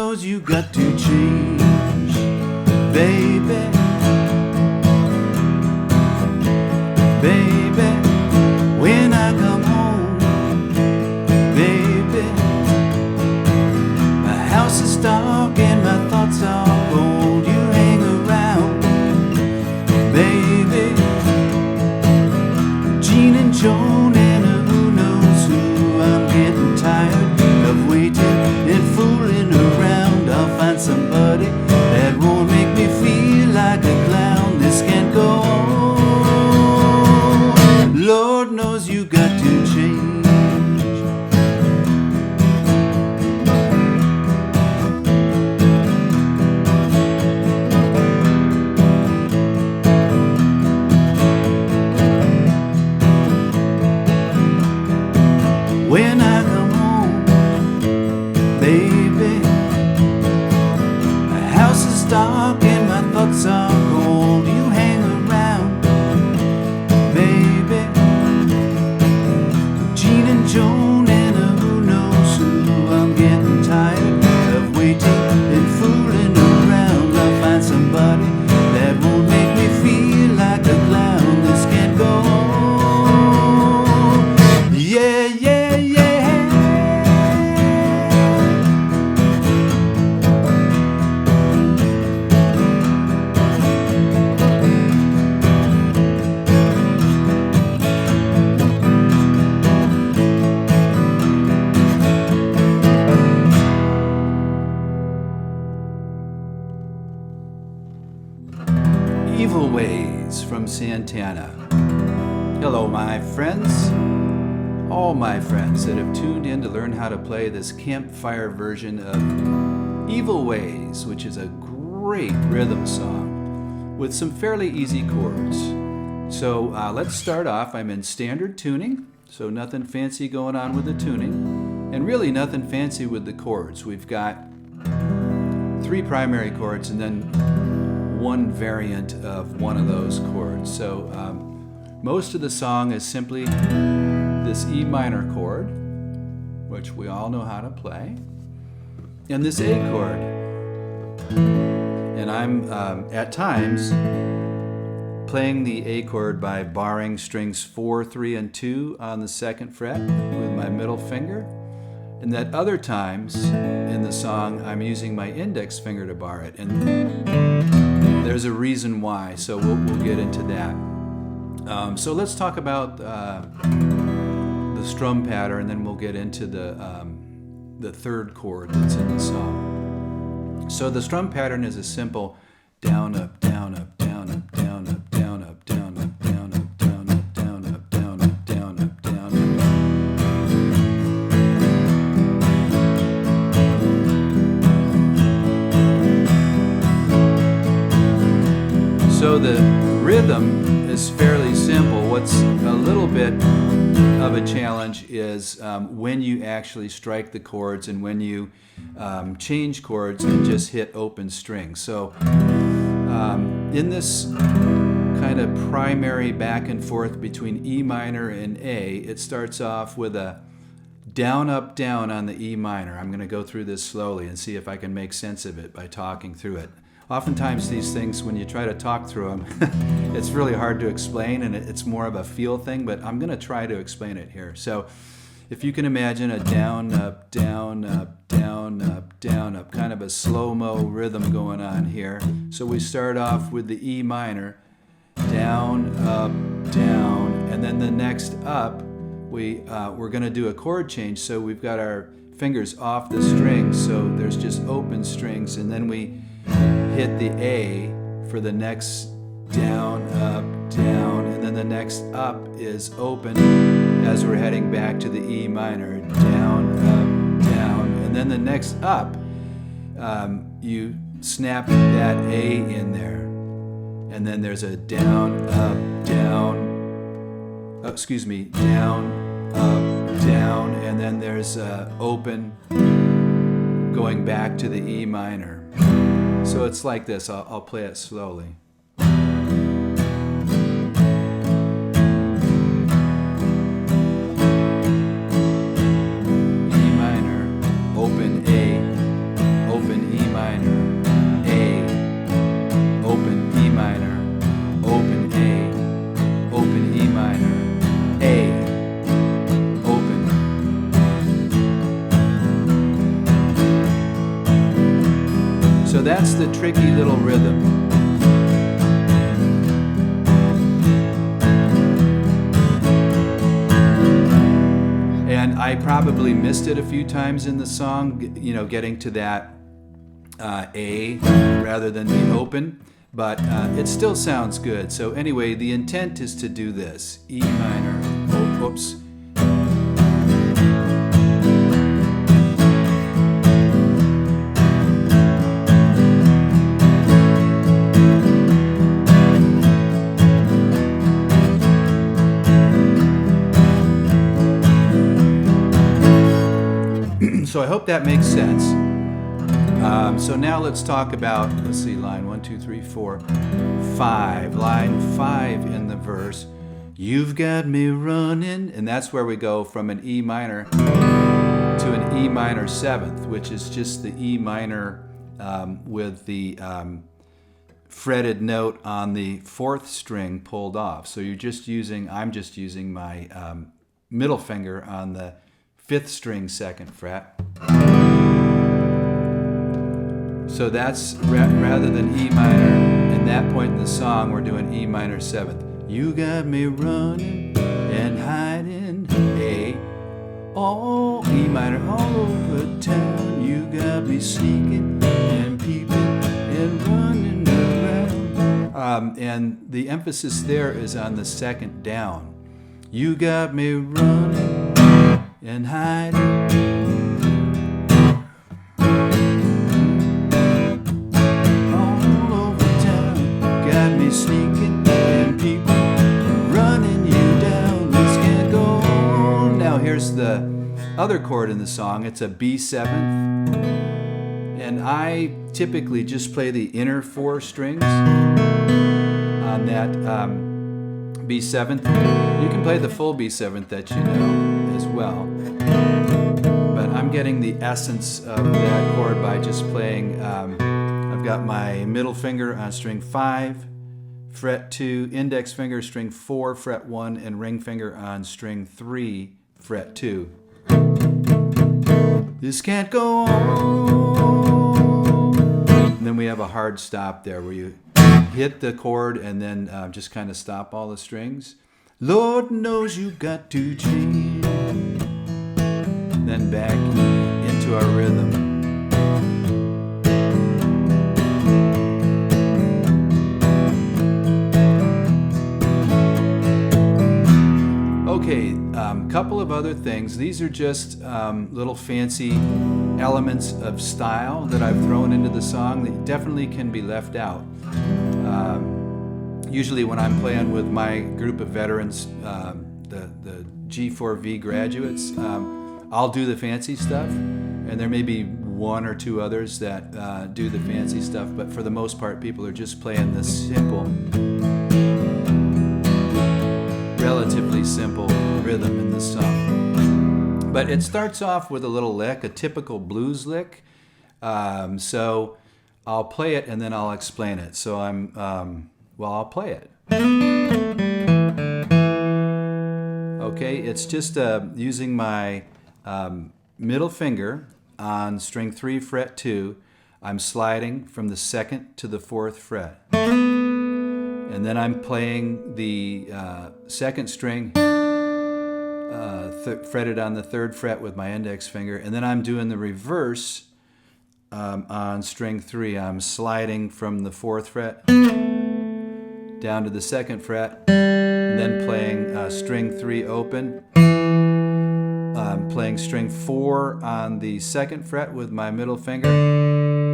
knows you got to change, baby. Baby, when I come home, baby, my house is dark and my thoughts are cold. You hang around, baby, Gene and Joan and who knows who. I'm getting tired of waiting and fooling around. I'll find somebody that won't make me feel like a clown. This can't go on. Lord knows you got to change. When I come home, baby, my house is dark and my thoughts are cold. You hang around, baby, Gene and Joan and who knows who. I'm getting tired of waiting and fooling around. I'll find somebody that won't make me feel like a clown. This can't go on. Yeah, yeah, yeah. Evil Ways from Santana. Hello, my friends. All my friends that have tuned in to learn how to play this campfire version of Evil Ways, which is a great rhythm song with some fairly easy chords. So let's start off. I'm in standard tuning, so nothing fancy going on with the tuning, and really nothing fancy with the chords. We've got 3 primary chords and then one variant of one of those chords. So most of the song is simply this E minor chord, which we all know how to play, and this A chord. And I'm at times playing the A chord by barring strings 4, 3, and 2 on the 2nd fret with my middle finger. And that other times in the song I'm using my index finger to bar it. And there's a reason why, so we'll get into that. So let's talk about the strum pattern, and then we'll get into the 3rd chord that's in the song. So the strum pattern is a simple down, up, down, up, down, up, down, up, down, up, down, up, down, up, down, up, down, up, down, up, down, up, down, up. So the rhythm is fairly simple. What's a little bit of a challenge is when you actually strike the chords and when you change chords and just hit open strings. So in this kind of primary back and forth between E minor and A, it starts off with a down, up, down on the E minor. I'm going to go through this slowly and see if I can make sense of it by talking through it. Oftentimes these things, when you try to talk through them, it's really hard to explain, and it's more of a feel thing, but I'm going to try to explain it here. So if you can imagine a down, up, down, up, down, up, down, up, kind of a slow-mo rhythm going on here. So we start off with the E minor, down, up, down, and then the next up, we're going to do a chord change. So we've got our fingers off the strings, so there's just open strings, and then we hit the A for the next down, up, down, and then the next up is open as we're heading back to the E minor, down, up, down, and then the next up, you snap that A in there, and then there's a down, up, down, down, up, down, and then there's open going back to the E minor. So it's like this. I'll play it slowly. E minor, open A, open So that's the tricky little rhythm. And I probably missed it a few times in the song, you know, getting to that A rather than the open, but it still sounds good. So anyway, the intent is to do this. E minor, oh, whoops. So I hope that makes sense. So now let's talk about, let's see, line 1, 2, 3, 4, 5. Line 5 in the verse. You've got me running, and that's where we go from an E minor to an E minor 7th, which is just the E minor with the fretted note on the 4th string pulled off. So I'm just using my middle finger on the 5th string 2nd fret. So that's rather than E minor, at that point in the song we're doing E minor 7th. You got me running and hiding, A, oh, E minor all over town. You got me sneaking and peeping and running around. And the emphasis there is on the 2nd down. You got me running and hiding. All over town, got me sneaking and people running you down. This can't go on. Now here's the other chord in the song. It's a B7th, and I typically just play the inner 4 strings on that B7th. You can play the full B7th that you know as well, but I'm getting the essence of that chord by just playing, I've got my middle finger on string 5, fret 2, index finger string 4, fret 1, and ring finger on string 3, fret 2. This can't go on. And then we have a hard stop there where you hit the chord and then just kind of stop all the strings. Lord knows you got to change. Then back into our rhythm. Okay, couple of other things. These are just little fancy elements of style that I've thrown into the song that definitely can be left out. Usually when I'm playing with my group of veterans, the G4V graduates, I'll do the fancy stuff, and there may be one or two others that do the fancy stuff, but for the most part people are just playing the simple, relatively simple rhythm in the song. But it starts off with a little lick, a typical blues lick. So I'll play it and then I'll explain it. So I'll play it. Okay, it's just using my middle finger on string 3, fret 2. I'm sliding from the 2nd to the 4th fret. And then I'm playing the 2nd string fretted on the 3rd fret with my index finger. And then I'm doing the reverse on string 3. I'm sliding from the 4th fret down to the 2nd fret, and then playing string 3 open, playing string 4 on the 2nd fret with my middle finger,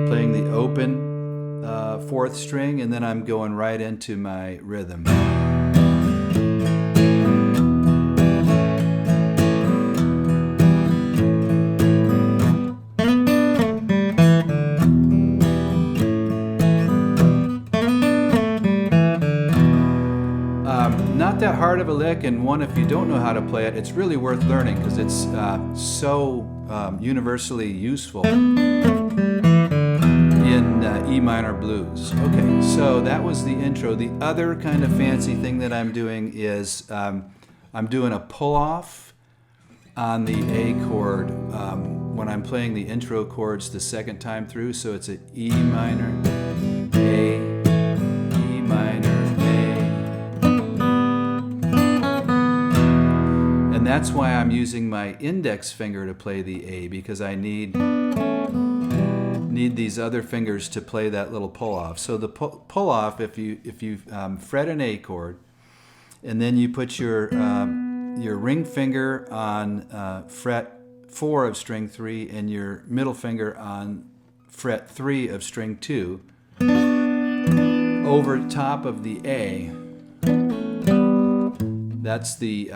playing the open 4th string, and then I'm going right into my rhythm. Not that hard of a lick, and one, if you don't know how to play it, it's really worth learning because it's so universally useful in E minor blues. Okay, so that was the intro. The other kind of fancy thing that I'm doing is I'm doing a pull-off on the A chord when I'm playing the intro chords the second time through. So it's a E minor, A, E minor, A. And that's why I'm using my index finger to play the A, because I need these other fingers to play that little pull off. So the pull off, if you fret an A chord, and then you put your ring finger on fret 4 of string 3 and your middle finger on fret 3 of string 2 over top of the A. That's the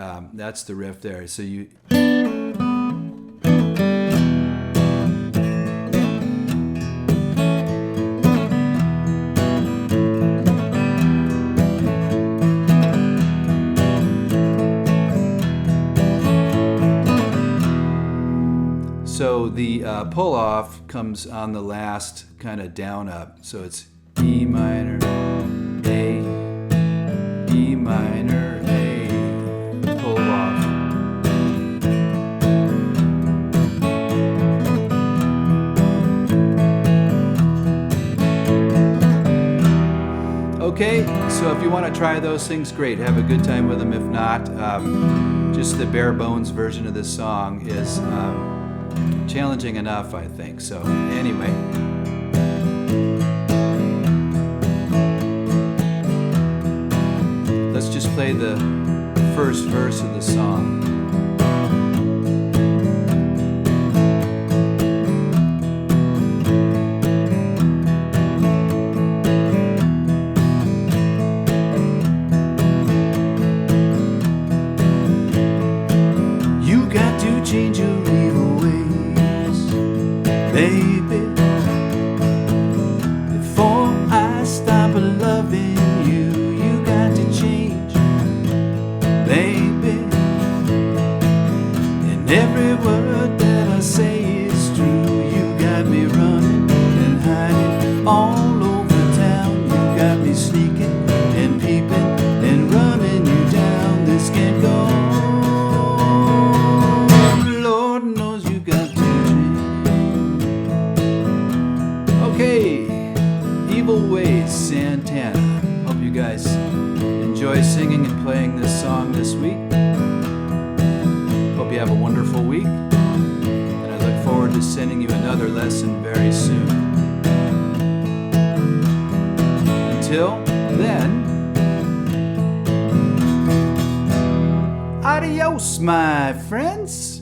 riff there. So you. So the pull off comes on the last kind of down up. So it's E minor, A, E minor, A, pull off. Okay, so if you want to try those things, great. Have a good time with them. If not, just the bare bones version of this song is challenging enough, I think. So anyway, let's just play the first verse of the song. You got to change your evil ways, baby, before I stop loving you. You got to change, baby, and every word that I say is true. You got me running and hiding all over town. You got me sneaking and peeping and running you down. This can't go on. Lord knows you got to change. Okay, Evil Ways, Santana. Hope you guys enjoy singing and playing this song this week. Hope you have a wonderful week, and I look forward to sending you another lesson very soon. Until then, adios, my friends.